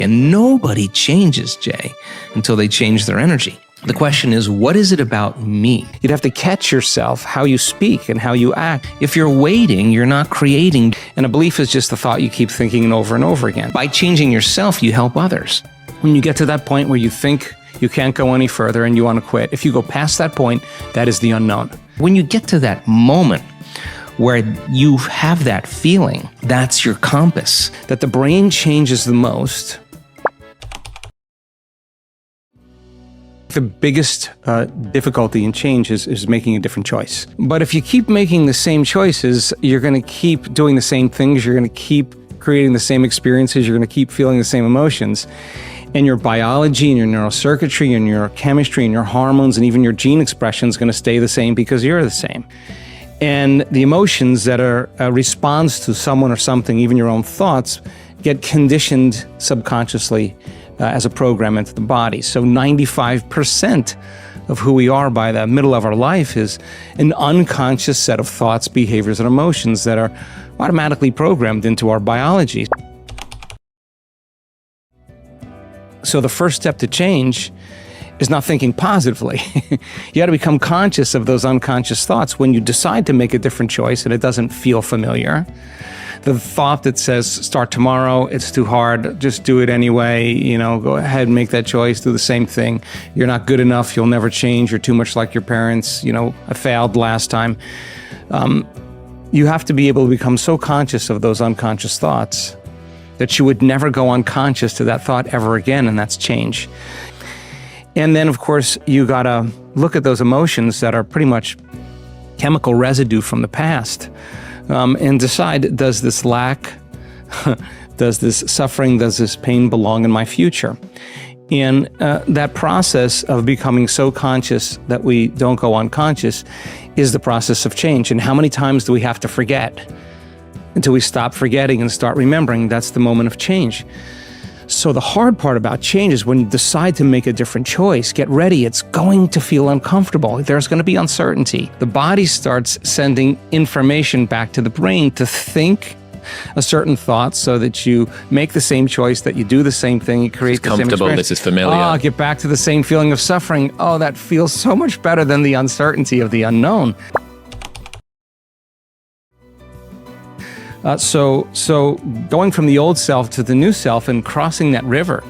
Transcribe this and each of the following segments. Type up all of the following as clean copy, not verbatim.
And nobody changes, Jay, until they change their energy. The question is, what is it about me? You'd have to catch yourself, how you speak and how you act. If you're waiting, you're not creating. And a belief is just a thought you keep thinking over and over again. By changing yourself, you help others. When you get to that point where you think you can't go any further and you want to quit, if you go past that point, that is the unknown. When you get to that moment where you have that feeling, that's your compass. That the brain changes the most. The biggest difficulty in change is making a different choice. But if you keep making the same choices, you're going to keep doing the same things, you're going to keep creating the same experiences, you're going to keep feeling the same emotions. And your biology and your neurocircuitry and your chemistry and your hormones and even your gene expression is going to stay the same because you're the same. And the emotions that are a response to someone or something, even your own thoughts, get conditioned subconsciously as a program into the body. So 95% of who we are by the middle of our life is an unconscious set of thoughts, behaviors, and emotions that are automatically programmed into our biology. So the first step to change is not thinking positively. You got to become conscious of those unconscious thoughts when you decide to make a different choice and it doesn't feel familiar. The thought that says, start tomorrow, it's too hard, just do it anyway, go ahead and make that choice, do the same thing. You're not good enough, you'll never change, you're too much like your parents, I failed last time. You have to be able to become so conscious of those unconscious thoughts that you would never go unconscious to that thought ever again, and that's change. And then, of course, you gotta look at those emotions that are pretty much chemical residue from the past. And decide, does this lack, does this suffering, does this pain belong in my future? And that process of becoming so conscious that we don't go unconscious is the process of change. And how many times do we have to forget until we stop forgetting and start remembering? That's the moment of change. So the hard part about change is when you decide to make a different choice, get ready, it's going to feel uncomfortable. There's going to be uncertainty. The body starts sending information back to the brain to think a certain thought so that you make the same choice, that you do the same thing, you create the same experience. Comfortable, this is familiar. Oh, get back to the same feeling of suffering. Oh, that feels so much better than the uncertainty of the unknown. So going from the old self to the new self and crossing that river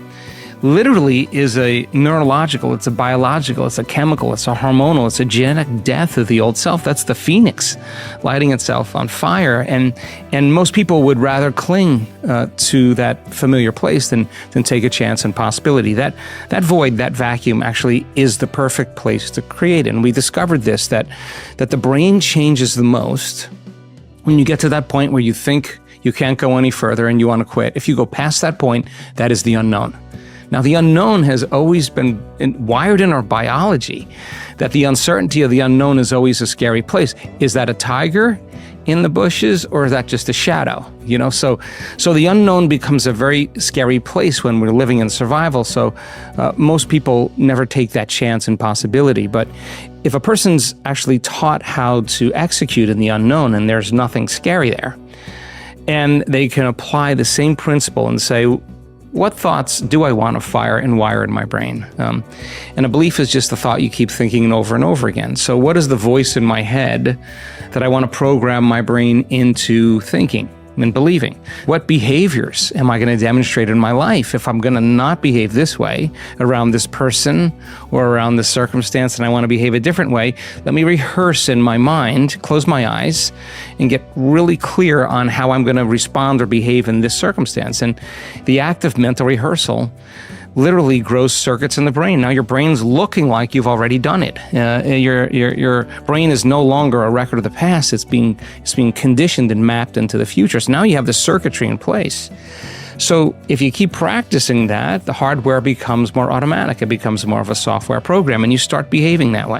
literally is a neurological, it's a biological, it's a chemical, it's a hormonal, it's a genetic death of the old self. That's the phoenix lighting itself on fire. And most people would rather cling to that familiar place than take a chance and possibility. That void, that vacuum actually is the perfect place to create. And we discovered this, that the brain changes the most when you get to that point where you think you can't go any further and you want to quit. If you go past that point, that is the unknown. Now, the unknown has always been wired in our biology, that the uncertainty of the unknown is always a scary place. Is that a tiger in the bushes, or is that just a shadow? So the unknown becomes a very scary place when we're living in survival. So most people never take that chance and possibility. But if a person's actually taught how to execute in the unknown, and there's nothing scary there, and they can apply the same principle and say, what thoughts do I want to fire and wire in my brain? And a belief is just a thought you keep thinking over and over again. So what is the voice in my head that I want to program my brain into thinking and believing? What behaviors am I going to demonstrate in my life if I'm going to not behave this way around this person or around this circumstance and I want to behave a different way? Let me rehearse in my mind, close my eyes, and get really clear on how I'm going to respond or behave in this circumstance. And the act of mental rehearsal literally grows circuits in the brain. Now your brain's looking like you've already done it. Your brain is no longer a record of the past. It's being conditioned and mapped into the future. So now you have the circuitry in place. So if you keep practicing that, the hardware becomes more automatic. It becomes more of a software program, and you start behaving that way.